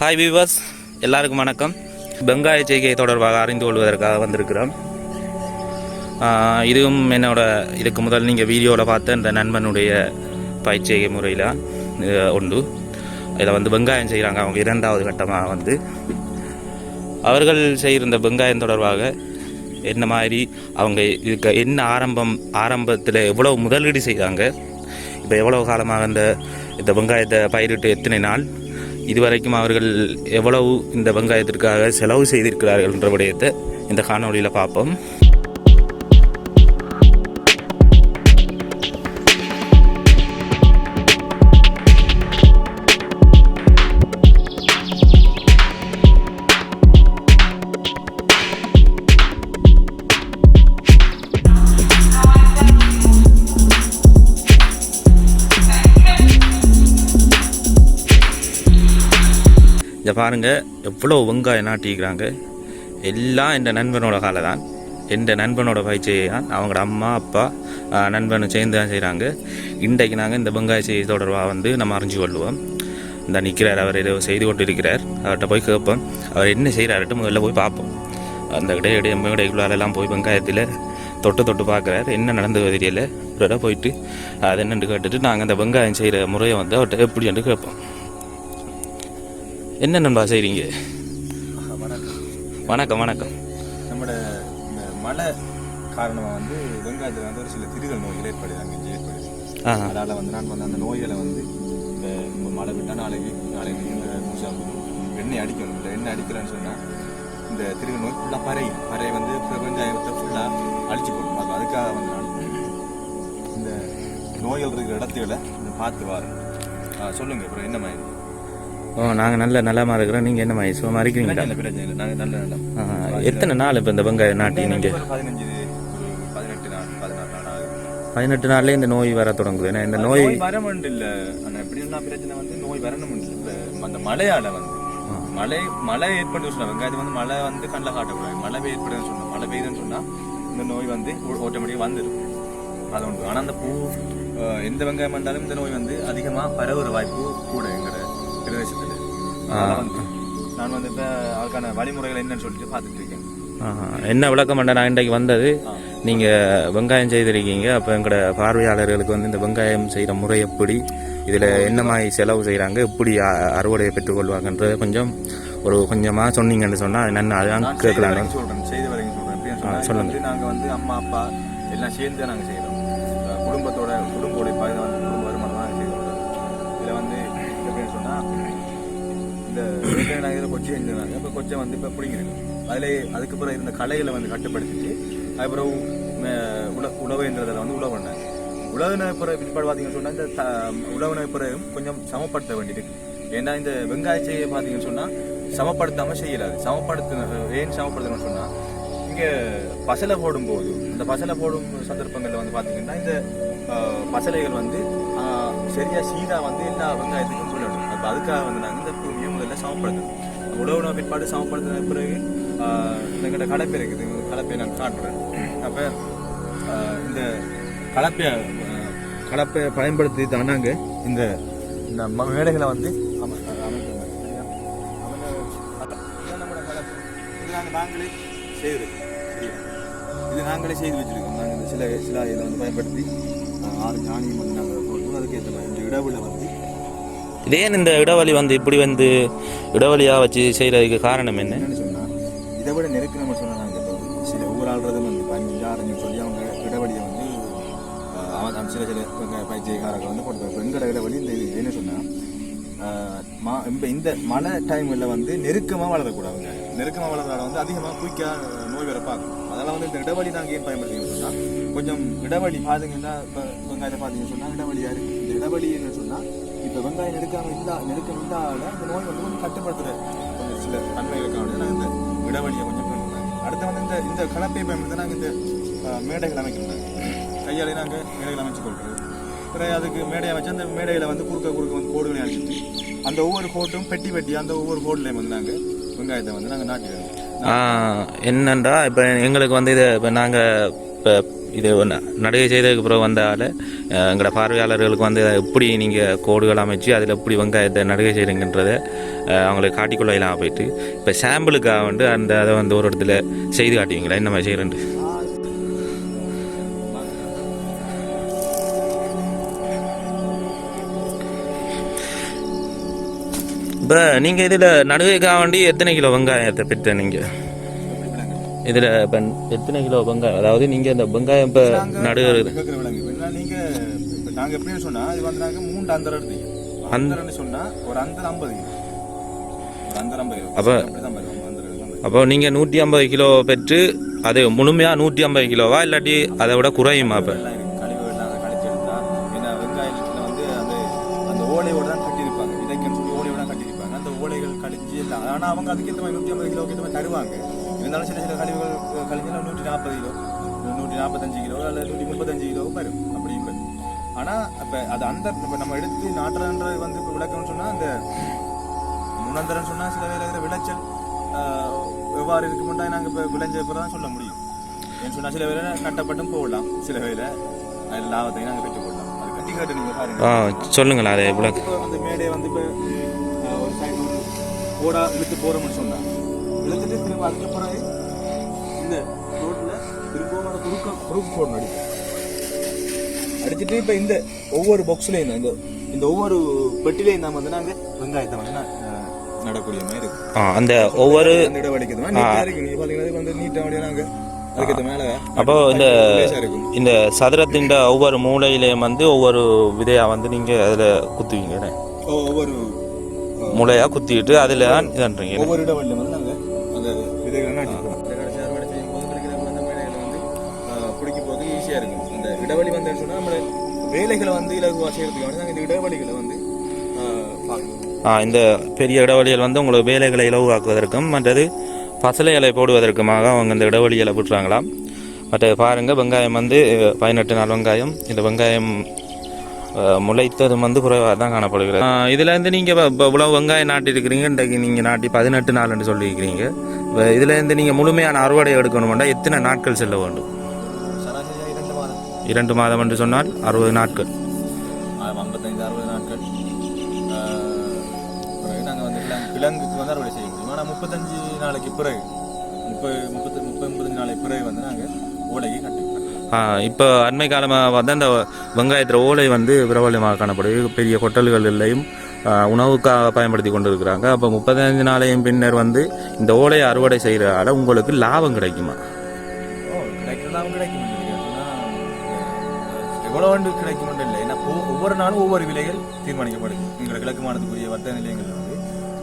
Hi viewers, எல்லாருக்கும் வணக்கம். வெங்காய செய்கை தொடர்பாக அறிந்து கொள்வதற்காக வந்திருக்கிறோம். இதுவும் இதுக்கு முதல் நீங்கள் வீடியோவில் பார்த்த இந்த நண்பனுடைய பயிற்சிகை முறையில் உண்டு. இதில் வெங்காயம் செய்கிறாங்க. அவங்க இரண்டாவது கட்டமாக அவர்கள் செய்கிற இந்த வெங்காயம் தொடர்பாக என்ன மாதிரி அவங்க இதுக்கு என்ன ஆரம்பத்தில் எவ்வளோ முதலீடு செய்கிறாங்க, இப்போ எவ்வளோ காலமாக இந்த வெங்காயத்தை பயிரிட்டு எத்தனை நாள், இதுவரைக்கும் அவர்கள் எவ்வளவு இந்த வெங்காயத்திற்காக செலவு செய்திருக்கிறார்கள் என்ற விடயத்தை இந்த காணொலியில் பார்ப்போம். இதை பாருங்கள், எவ்வளோ வெங்காயம் நாட்டிக்கிறாங்க. எல்லாம் என் நண்பனோட காலை தான், என் நண்பனோட பயிற்சியை தான். அவங்களோட அம்மா அப்பா நண்பனை சேர்ந்து தான் செய்கிறாங்க. இன்றைக்கு நாங்கள் இந்த வெங்காய செய்தி தொடர்பாக நம்ம அறிஞ்சு கொள்வோம். இந்த நிற்கிறார், அவர் ஏதோ செய்து கொண்டு இருக்கிறார். அவர்கிட்ட போய் கேட்போம், அவர் என்ன செய்கிறார்ட்டு முதல்ல போய் பார்ப்போம். அந்த இடைக்குள்ளாரெல்லாம் போய் வெங்காயத்தில் தொட்டு பார்க்குறாரு. என்ன நடந்தது தெரியல. அவரோட போயிட்டு அது என்னென்று கேட்டுட்டு நாங்கள் அந்த வெங்காயம் செய்கிற முறையை அவர்கிட்ட எப்படி என்று கேட்போம். என்ன நண்பா செய்கிறீங்க? வணக்கம் வணக்கம். நம்மளோட இந்த மழை காரணமாக வெங்காயத்தில் ஒரு சில திரிகள் நோய்கள் ஏற்படுது. அதனால் நான் அந்த நோய்களை இப்போ மழை விட்டால் நாளைக்கு இந்த எண்ணெய் அடிக்கணும். இல்லை எண்ணெய் அடிக்கிறேன்னு சொன்னால் இந்த திரிகள் நோய் ஃபுல்லாக பறை வெங்காயத்தை ஃபுல்லாக அழிச்சு போடும். அதுக்காக நான் இந்த நோய்கள் இருக்கிற இடத்துல பார்த்து வரேன். சொல்லுங்கள், அப்புறம் என்ன மாதிரி? நாங்கள் நல்லமாக இருக்கிறோம். நீங்கள் என்ன மாதிரி சும்மா இருக்கிறீங்களா? நாங்கள் நல்ல எத்தனை நாள் இப்போ இந்த வெங்காயம் நாட்டி? நீங்கள் 18 நாள்லேயே இந்த நோய் வர தொடங்குது. ஏன்னா இந்த நோய் வரமுண்டு இல்லை. ஆனால் எப்படின்னா பிரச்சனை நோய் வரணும் இல்லை. இப்போ அந்த மழையால் மழை ஏற்படுது சொன்னால் வெங்காயத்து மழை கண்ணில் காட்டக்கூடாது. மழை ஏற்படுதுன்னு சொன்னால் மழை பெய்யுதுன்னு சொன்னால் இந்த நோய் ஆட்டோமேட்டிக்காக வந்துடும். அது உண்டு. ஆனால் அந்த எந்த வெங்காயம் வந்தாலும் இந்த நோய் அதிகமாக பரவுற வாய்ப்பு கூட எங்களோட பிரதேசத்தில். நான் இப்போ அதுக்கான வழிமுறைகள் என்னன்னு சொல்லிட்டு பார்த்துட்டு இருக்கேன். என்ன விளக்கம் பண்ண நான் இன்றைக்கு வந்தது, நீங்கள் வெங்காயம் செய்திருக்கீங்க. அப்போ எங்களோட பார்வையாளர்களுக்கு இந்த வெங்காயம் செய்கிற முறை எப்படி, இதில் என்ன மாதிரி செலவு செய்கிறாங்க, எப்படி அறுவடையை பெற்றுக்கொள்வாங்கன்றதை கொஞ்சமாக சொன்னீங்கன்னு சொன்னால் என்னென்ன அதான் கேட்கலான்னு சொல்கிறேன். செய்த வரைக்கும் சொல்கிறேன். சொல்லுங்கள். நாங்கள் அம்மா அப்பா எல்லாம் சேர்ந்து நாங்கள் செய்கிறோம். குடும்ப உழைப்பாக குடும்ப வருமானமாக செய்கிறோம். இதில் எப்படின்னு சொன்னால் இந்த நாங்கள் கொச்சை செஞ்சுருந்தாங்க. இப்போ கொச்சை இப்போ பிடிங்கிறது அதுக்கு பிறகு இருந்த கலைகளை கட்டுப்படுத்திட்டு அதுக்கப்புறம் உழவுன்றதில் உழவு பண்ணாங்க. உழவுன பிறகு பிற்பாடு பார்த்தீங்கன்னு சொன்னால் இந்த உழவுன பிறகும் கொஞ்சம் சமப்படுத்த வேண்டியது. ஏன்னா இந்த வெங்காய செய்ய பார்த்தீங்கன்னு சொன்னால் சமப்படுத்தாமல் செய்யலாது. ஏன் சமப்படுத்தணும்னு சொன்னால் இங்கே பசலை போடும்போது இந்த பசலை போடும் சந்தர்ப்பங்களில் பார்த்தீங்கன்னா இந்த பசலைகள் சரியாக சீராக எல்லா வெங்காயத்துக்கும் போயிடும். அப்போ அதுக்காக நாங்கள் இந்த பூமியை முதல்ல சமப்படுத்தணும். உழவுன பிற்பாடு சமப்படுத்தின பிறகு எங்கள்கிட்ட கலப்பை இருக்குது. கலப்பையை நான் காட்டுறேன். அப்போ இந்த கலப்பையை பயன்படுத்தி தான் நாங்கள் இந்த மேடைகளை அமைக்கிறோம். நாங்களே செய்திருக்கோம். இது நாங்களே செய்து வச்சுருக்கோம். நாங்கள் இந்த சில இதை பயன்படுத்தி ஞானியம் நாங்கள் போடுவோம். அதுக்கேற்ற மாதிரி இந்த இடவில் இதே இந்த இடவழி இப்படி இடவழியாக வச்சு செய்கிறதுக்கு காரணம் என்னன்னு சொன்னால், இதை விட நெருக்கணும்னு சொன்னால் நாங்கள் இப்போ சில ஊராள்றதும் 15 6 சொல்லி அவங்க இடவழியை சில பயிற்சிக்காரர்கள் போட்டு எங்களோட இடவழி இந்த இது என்ன சொன்னால் இப்போ இந்த மழை டைமில் நெருக்கமாக வளரக்கூடாதுங்க. நெருக்கமாக வளர்றதால அதிகமாக குயிக்காக நோய் வர பார்க்கும். அதனால் இந்த இடவழி நாங்கள் ஏன் பயன்படுத்திங்கன்னு சொன்னால், கொஞ்சம் இடவழி பார்த்தீங்கன்னா இப்போ வெங்காயத்தை பார்த்தீங்கன்னு சொன்னால் இடவழியாக இருக்குது. இந்த இடவழி என்ன சொன்னால் இப்போ வெங்காயம் நெருக்கம் இல்லாத இந்த நோய் கொஞ்சம் கட்டுப்படுத்துகிற கொஞ்சம் சில தன்மைகளுக்காக நாங்கள் இந்த இடவழியை கொஞ்சம் பண்ணுறாங்க. அடுத்து இந்த கலப்பையை பயன்படுத்த நாங்கள் இந்த மேடைகள் அமைக்கிறோம். கையாலே நாங்கள் மேடைகள் அமைச்சு கொள்வது. பிறகு அதுக்கு மேடையை வச்சு அந்த மேடையில் குறுக்க கோடுகளை அடிச்சுட்டு அந்த ஒவ்வொரு கோட்டும் பெட்டி அந்த ஒவ்வொரு கோட்லையும் நாங்கள் வெங்காயத்தை நாங்கள் நாட்டிடுவோம். என்னண்டா இப்போ எங்களுக்கு இதை இப்போ நாங்கள் இப்போ இது நடுகை செய்ததுக்கு பிறகு வந்தால் எங்களோட பார்வையாளர்களுக்கு வந்து எப்படி நீங்கள் கோடுகள் அமைச்சு அதில் எப்படி வெங்காயத்தை நடுகை செய்கிறீங்கன்றதை அவங்களுக்கு காட்டிக்கொள்ளலாம் போயிட்டு இப்போ சாம்பிளுக்காக வந்து அந்த அதை வந்து ஒரு இடத்துல செய்து காட்டுவீங்களா என்ன மாதிரி செய்கிறேன்ட்டு. இப்போ நீங்கள் இதில் நடுகைக்காக வேண்டி எத்தனை கிலோ வெங்காயத்தை பெற்ற நீங்கள் இதில் இப்போ எத்தனை கிலோ வெங்காயம், அதாவது நீங்கள் இந்த வெங்காயம் இப்போ நடுகிறது நீங்கள் இப்போ நாங்கள் எப்படின்னு சொன்னால் இது வந்து நாங்கள் 3 அந்தரம் எடுத்தீங்க. அந்தரம்னு சொன்னால் ஒரு அந்தரம் 50 கிலோ, ஒரு அந்தரம் 50 கிலோ. அப்போ நீங்கள் 150 கிலோ பெற்று அது முழுமையாக 150 கிலோவா இல்லாட்டி அதை விட குறையுமா? இப்போ கழிவுகள்லாம் அதை கழிச்சு எடுத்தா ஏன்னா வெங்காயத்தில் வந்து அந்த ஓலையோடு தான் கட்டியிருப்பாங்க, விதைக்குன்னு சொல்லி ஓலையோட தான் கட்டியிருப்பாங்க. அந்த ஓலைகள் கழிச்சு எல்லாம், ஆனால் அவங்க அதுக்கேற்ற மாதிரி 150 கிலோக்கு ஏற்ற மாதிரி தருவாங்க. இருந்தாலும் சில கழிவுகள் கழிஞ்சாலும் 140 கிலோ, 145 கிலோ அல்லது 135 கிலோ வரும் அப்படியும் வரும். ஆனால் இப்போ அது அந்த இப்போ நம்ம எடுத்து நாட்டுறன்றது வந்து இப்போ விளக்கம்னு சொன்னால் அந்த முன்னந்தரன்னு சொன்னால் சில வேலை இருக்கிற விளைச்சல் எவ்வாறு இருக்குமெண்டா நாங்கள் இப்போ விளைஞ்ச பிறகு தான் சொல்ல முடியும். ஏன்னு சொன்னால் சில வேலை நட்டப்பட்டும் போடலாம், சில வேலை லாபத்தையும் நாங்கள் பெற்று போடலாம். அது கட்டி காட்டு நீங்கள் பாருங்கள். சொல்லுங்களா அதை எவ்வளோ அந்த மேடையை வந்து இப்போ ஒரு சைடு போடா இழுத்து போகிறோம்னு சொன்னால் இழுத்துட்டு திரும்ப அதுக்கு பிறகு இந்த ரோட்டில் திருப்போட குறுக்கு போடணும் அடிச்சுட்டு இப்போ இந்த ஒவ்வொரு பாக்ஸ்லேயும் இந்த ஒவ்வொரு பெட்டிலையும் தான் வந்து நாங்கள் வெங்காயத்தை வந்து நடக்கூடிய மாதிரி இருக்கு. அந்த ஒவ்வொரு அந்த இடைவெளிக்கு நீங்க பார்த்தீங்கன்னா வந்து நீட்டாக வழியாக நாங்கள் அதுக்கு மேலே அப்போ இந்த சதுரத்தின் ஒவ்வொரு மூலையிலையும் வந்து ஒவ்வொரு விதையா வந்து நீங்கள் அதில் குத்துவீங்க, ஒவ்வொரு மூளையாக குத்திட்டு அதில் தான் இதுன்றீங்க. ஒவ்வொரு இடவெளியில் வந்து நாங்கள் அந்த விதைகளை நாட்டிப்போம். அறுவடை செய்யும் போது கிடைக்கிற அந்த மேடைகளை வந்து பிடிக்கும் போது ஈஸியாக இருக்கும். அந்த இடைவெளி வந்து சொன்னால் நம்ம வேலைகளை வந்து இலகுவாக செய்யறதுக்கு வந்து நாங்கள் இந்த இடைவெளிகளை வந்து பார்க்கணும். இந்த பெரிய இடைவெளிகள் வந்து உங்களுக்கு வேலைகளை இலவாக்குவதற்கும் மற்றது பசலைகளை போடுவதற்குமாக அவங்க இந்த இடைவெளிகளை விட்டுறாங்களாம். மற்ற பாருங்கள், வெங்காயம் வந்து 18 நாள் வெங்காயம். இந்த வெங்காயம் முளைத்தது வந்து குறைவாக தான் காணப்படுகிறது. இதில் இருந்து நீங்கள் இப்போ இவ்வளோ வெங்காயம் நாட்டிருக்கிறீங்க, இன்றைக்கு நீங்கள் நாட்டி 18 நாள்னு சொல்லியிருக்கிறீங்க. இப்போ இதில் இருந்து நீங்கள் முழுமையான அறுவடை எடுக்கணும்னா எத்தனை நாட்கள் செல்ல வேண்டும்? 2 மாதம் என்று சொன்னால் 60 நாட்கள், 55-60 நாட்கள். நாங்கள் வந்து கிழங்குக்கு வந்து அறுவடை செய்ய முடியும். ஆனால் 35 நாளைக்கு பிறகு 35 நாளைக்கு பிறகு வந்து நாங்கள் ஓலையை கட்டுவோம். இப்போ அண்மை காலமாக வந்து அந்த வெங்காயத்தில் ஓலை வந்து பிரபலமாக காணப்படுது. பெரிய ஹோட்டல்களிலையும் உணவுக்காக பயன்படுத்தி கொண்டு இருக்கிறாங்க. அப்போ 35 நாளையும் பின்னர் வந்து இந்த ஓலையை அறுவடை செய்கிறதால உங்களுக்கு லாபம் கிடைக்குமா? லாபம் கிடைக்கும். எவ்வளோ ஆண்டு கிடைக்கும் இல்லை, ஏன்னா ஒவ்வொரு நாளும் ஒவ்வொரு விலைகள் தீர்மானிக்கப்படுது. எங்களை கிழக்கு மாநிலத்துக்குரிய வர்த்தக நிலையங்கள் வந்து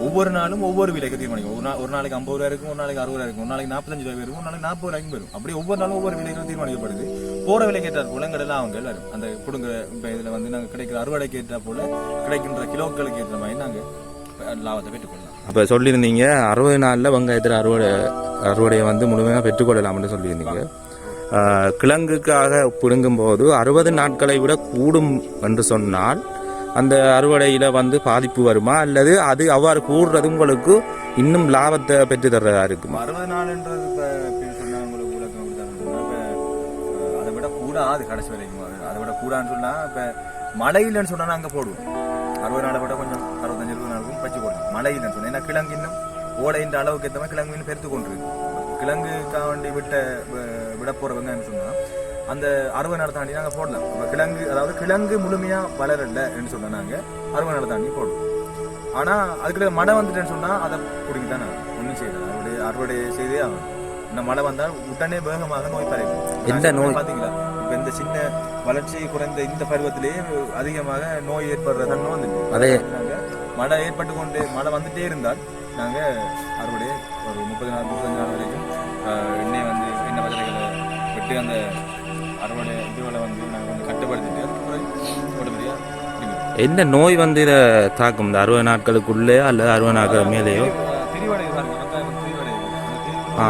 ஒவ்வொரு நாளும் ஒவ்வொரு விலைக்கு தீர்மானிக்கும். ஒரு நாளைக்கு 50 ரூபா இருக்கும், ஒரு நாளைக்கு 60 ரூபா இருக்கும், ஒரு நாளைக்கு 45 ரூபாய் இருக்கும், ஒரு நாளைக்கு 40 ரூபாய்க்கும் வரும். அப்படி ஒவ்வொரு நாளும் ஒவ்வொரு விலைகளும் தீர்மானிக்கப்படுது. போகிற விலைக்கு ஏற்றார் போல எங்கள் லாபங்கள் வரும். அந்த கொடுங்க இப்போ இதில் வந்து நாங்கள் கிடைக்கிற அறுவடைக்கு ஏற்ற போல கிடைக்கின்ற கிலோக்களுக்கு ஏற்ற மாதிரி நாங்கள் லாபத்தை பெற்றுக்கொள்ளலாம். அப்போ சொல்லியிருந்தீங்க 60 நாளில் வெங்காயத்தில் அறுவடையை வந்து முழுமையாக பெற்றுக்கொள்ளலாம்னு சொல்லியிருந்தீங்க. கிழங்குக்காக பிடுங்கும்போது 60 நாட்களை விட கூடும் என்று சொன்னால் அந்த அறுவடையில் வந்து பாதிப்பு வருமா, அல்லது அது அவ்வாறு கூடுறது உங்களுக்கு இன்னும் லாபத்தை பெற்று தர்றதா இருக்குமா? 60 நாள்ன்றது இப்போ சொன்னால் உங்களுக்கு அதை விட கூடாது கடைசி வரைக்கும். அதை விட கூடான்னு சொன்னால் இப்போ மழை இல்லைன்னு சொன்னால் நாங்கள் போடுவோம். 60 நாளை விட கொஞ்சம் 65-70 நாளுக்கும் பச்சு போடுவோம். மழை இல்லைன்னு சொன்னால் ஏன்னா கிழங்கு இன்னும் ஓலைன்ற அளவுக்கு ஏற்ற மாதிரி கிழங்கு இன்னும் பெருத்து கொண்டிருக்கு. கிழங்குக்காக வேண்டி விட போகிறவங்கன்னு சொன்னால் அந்த 60 நாள் தாண்டி நாங்கள் போடலாம். இப்போ கிழங்கு, அதாவது கிழங்கு முழுமையாக வளரலைன்னு சொன்னால் நாங்கள் 60 நாள் தாண்டி போடுவோம். ஆனால் அதுக்கு மழை வந்துட்டேன்னு சொன்னால் அதை பிடிங்கி தான் ஒன்றும் செய்யலாம். அறுவடை செய்தே ஆகும். இந்த மழை வந்தால் உடனே வேகமாக நோய் பரவும். எந்த நோய் பார்த்தீங்களா? இப்போ இந்த சின்ன வளர்ச்சி குறைந்த இந்த பருவத்திலேயே அதிகமாக நோய் ஏற்படுற தன்மை வந்துட்டு அதே நாங்கள் மழை ஏற்பட்டு கொண்டு மழை வந்துட்டே இருந்தால் நாங்கள் அறுவடை ஒரு 35 நாள் வரைக்கும் எண்ணெய் பத்திரைகளை விட்டு அந்த அறுவடை இதுகளை வந்து நாங்கள் வந்து கட்டுப்படுத்திட்டு உடனடியாக எந்த நோய் வந்து இதை தாக்கும்? இந்த 60 நாட்களுக்குள்ளே அல்லது 60 நாட்கள் மேலேயோ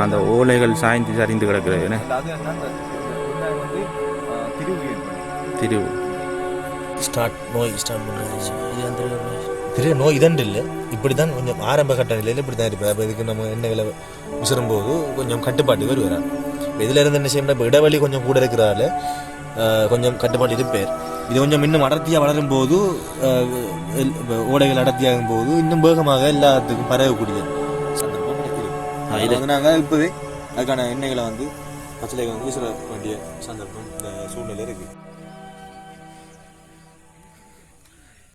அந்த ஓலைகள் சாய்ந்து சரிந்து கிடக்கிறது. திரிவு பெரிய நோய் இதண்டு இல்லை, இப்படி தான் கொஞ்சம் ஆரம்ப கட்ட நிலையில் இப்படி தான் இருப்பேன். அப்போ இதுக்கு நம்ம எண்ணெய்களை விசிறும்போது கொஞ்சம் கட்டுப்பாட்டு வருவார். இதில் இருந்து என்ன செய்யணும், இப்போ இடைவெளி கொஞ்சம் கூட இருக்கிறதால கொஞ்சம் கட்டுப்பாடு இருப்பேர். இது கொஞ்சம் இன்னும் அடர்த்தியாக வளரும் போது ஓடைகள் அடர்த்தியாகும் போது இன்னும் வேகமாக எல்லாத்துக்கும் பரவக்கூடிய சந்தர்ப்பம் இருக்குது. இது வந்து நாங்கள் இப்போவே அதுக்கான எண்ணெய்களை வந்து பச்சளைகளை வந்து வீச வேண்டிய சந்தர்ப்பம் இந்த சூழ்நிலை இருக்குது.